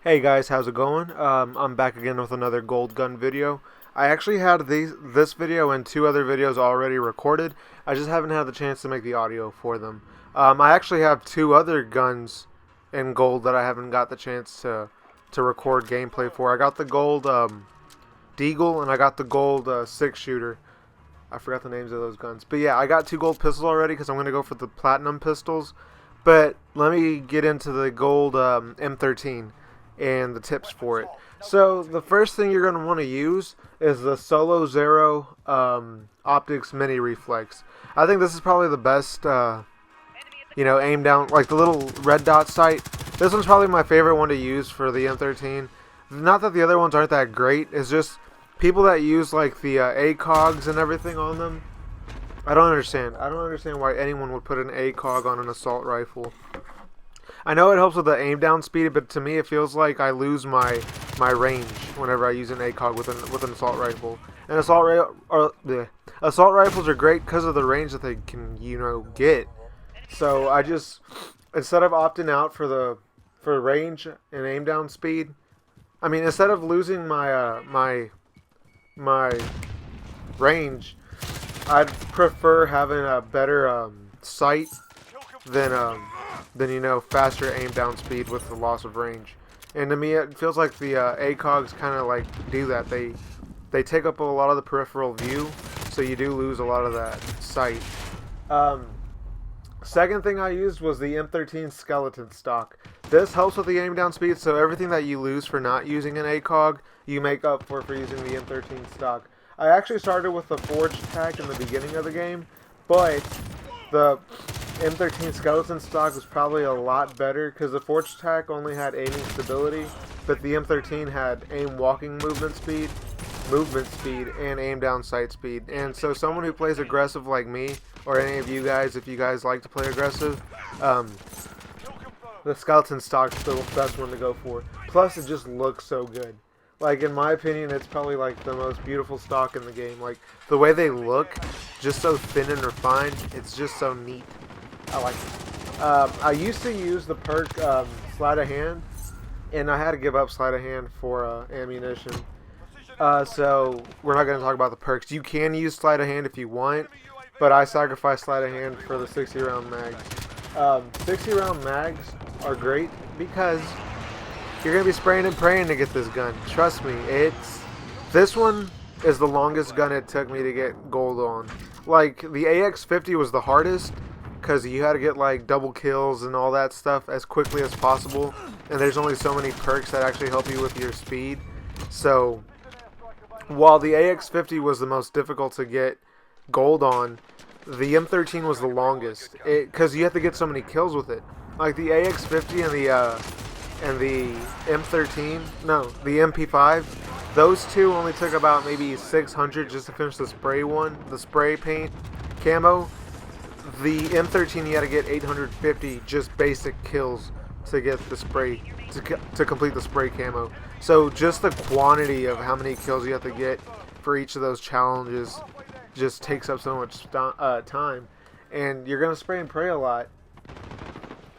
Hey guys, how's it going? I'm back again with another gold gun video. I actually had this video and two other videos already recorded. I just haven't had the chance to make the audio for them. I actually have two other guns in gold that I haven't got the chance to record gameplay for. I got the gold Deagle and I got the gold 6-shooter. I forgot the names of those guns. But yeah, I got two gold pistols already because I'm going to go for the platinum pistols. But let me get into the gold M13 and the tips for it. So the first thing you're going to want to use is the Solo Zero Optics Mini Reflex. I think this is probably the best, aim down, like the little red dot sight. This one's probably my favorite one to use for the M13. Not that the other ones aren't that great, it's just people that use like the ACOGs and everything on them. I don't understand. I don't understand why anyone would put an ACOG on an assault rifle. I know it helps with the aim down speed, but to me it feels like I lose my range whenever I use an ACOG with an assault rifle. And assault rifles are great because of the range that they can get. So I just, instead of opting out for range and aim down speed, I mean, instead of losing my my range, I'd prefer having a better sight than faster aim down speed with the loss of range. And to me, it feels like the ACOGs kind of like do that. They take up a lot of the peripheral view, so you do lose a lot of that sight. Second thing I used was the M13 skeleton stock. This helps with the aim down speed, so everything that you lose for not using an ACOG, you make up for using the M13 stock. I actually started with the forged tack in the beginning of the game, but the M13 skeleton stock was probably a lot better because the forged tack only had aiming stability, but the M13 had aim walking movement speed, and aim down sight speed. And so someone who plays aggressive like me, or any of you guys, if you guys like to play aggressive, the skeleton stock's the best one to go for. Plus, it just looks so good. Like, in my opinion, it's probably like the most beautiful stock in the game. Like, the way they look, just so thin and refined, it's just so neat. I like it. I used to use the perk sleight of hand, and I had to give up sleight of hand for ammunition. So we're not going to talk about the perks. You can use sleight of hand if you want, but I sacrifice sleight of hand for the 60 round mags. 60 round mags are great because you're going to be spraying and praying to get this gun. Trust me, this one is the longest gun it took me to get gold on. Like, the AX50 was the hardest because you had to get like double kills and all that stuff as quickly as possible, and there's only so many perks that actually help you with your speed. So while the AX50 was the most difficult to get gold on, the M13 was the longest because you have to get so many kills with it. Like the AX50 and the M13, no, the MP5, those two only took about maybe 600 just to finish the spray paint camo. The M13 you had to get 850 just basic kills to get the spray, to complete the spray camo. So just the quantity of how many kills you have to get for each of those challenges just takes up so much time, and you're gonna spray and pray a lot.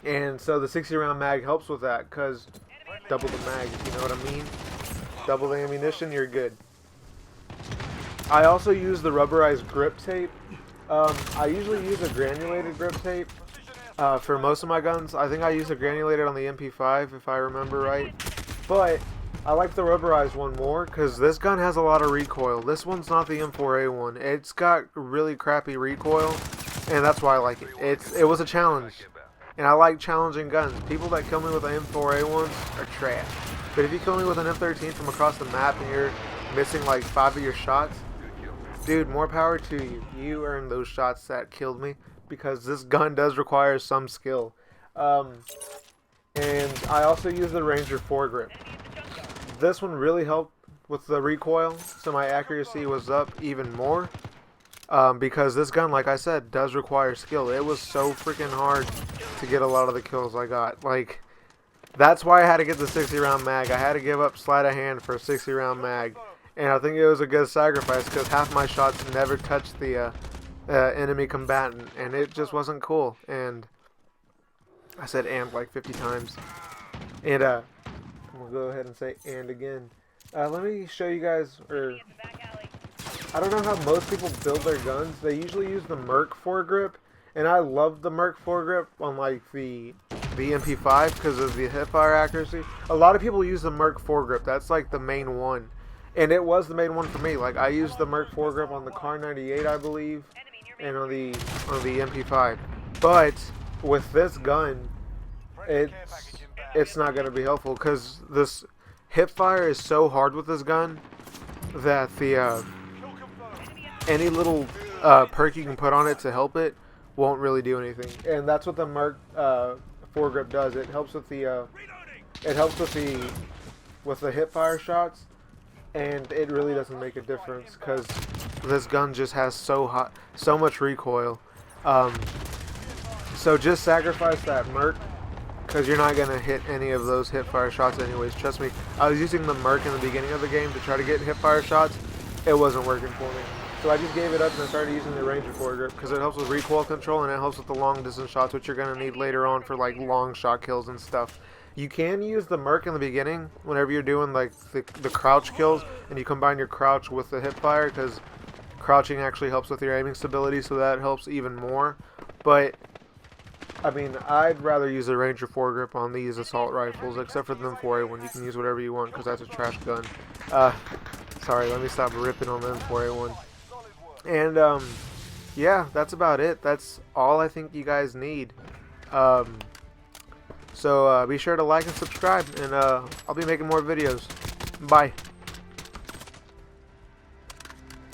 And so the 60 round mag helps with that because double the mag, if you know what I mean. Double the ammunition, you're good. I also use the rubberized grip tape. I usually use a granulated grip tape for most of my guns. I think I use a granulated on the MP5 if I remember right. But I like the rubberized one more because this gun has a lot of recoil. This one's not the M4A1. It's got really crappy recoil, and that's why I like it. It was a challenge, and I like challenging guns. People that kill me with the M4A1s are trash. But if you kill me with an M13 from across the map and you're missing like 5 of your shots, dude, more power to you. You earned those shots that killed me because this gun does require some skill. And I also use the Ranger foregrip. This one really helped with the recoil, so my accuracy was up even more. Because this gun, like I said, does require skill. It was so freaking hard to get a lot of the kills I got. Like, that's why I had to get the 60 round mag. I had to give up sleight of hand for a 60 round mag. And I think it was a good sacrifice because half my shots never touched the enemy combatant, and it just wasn't cool. And I said "and" like 50 times. And We'll go ahead and say and again. Let me show you guys, or I don't know how most people build their guns. They usually use the Merc foregrip, and I love the Merc foregrip on like the MP5 because of the hipfire accuracy. A lot of people use the Merc foregrip. That's like the main one, and it was the main one for me. Like I used the Merc foregrip on the Car 98, I believe, and on the MP5. But with this gun, it's not going to be helpful because this hipfire is so hard with this gun that the any little perk you can put on it to help it won't really do anything. And that's what the Merc foregrip does. It helps with the with the hipfire shots, and it really doesn't make a difference because this gun just has so much recoil. So just sacrifice that Merc, because you're not going to hit any of those hipfire shots anyways. Trust me, I was using the Merc in the beginning of the game to try to get hipfire shots. It wasn't working for me. So I just gave it up and I started using the Ranger foregrip because it helps with recoil control and it helps with the long distance shots, which you're going to need later on for like long shot kills and stuff. You can use the Merc in the beginning whenever you're doing like the crouch kills, and you combine your crouch with the hipfire because crouching actually helps with your aiming stability, so that helps even more. But I mean, I'd rather use a Ranger foregrip on these assault rifles, except for the M4A1. You can use whatever you want because that's a trash gun. Sorry, let me stop ripping on the M4A1. And yeah, that's about it. That's all I think you guys need. So be sure to like and subscribe, and I'll be making more videos. Bye.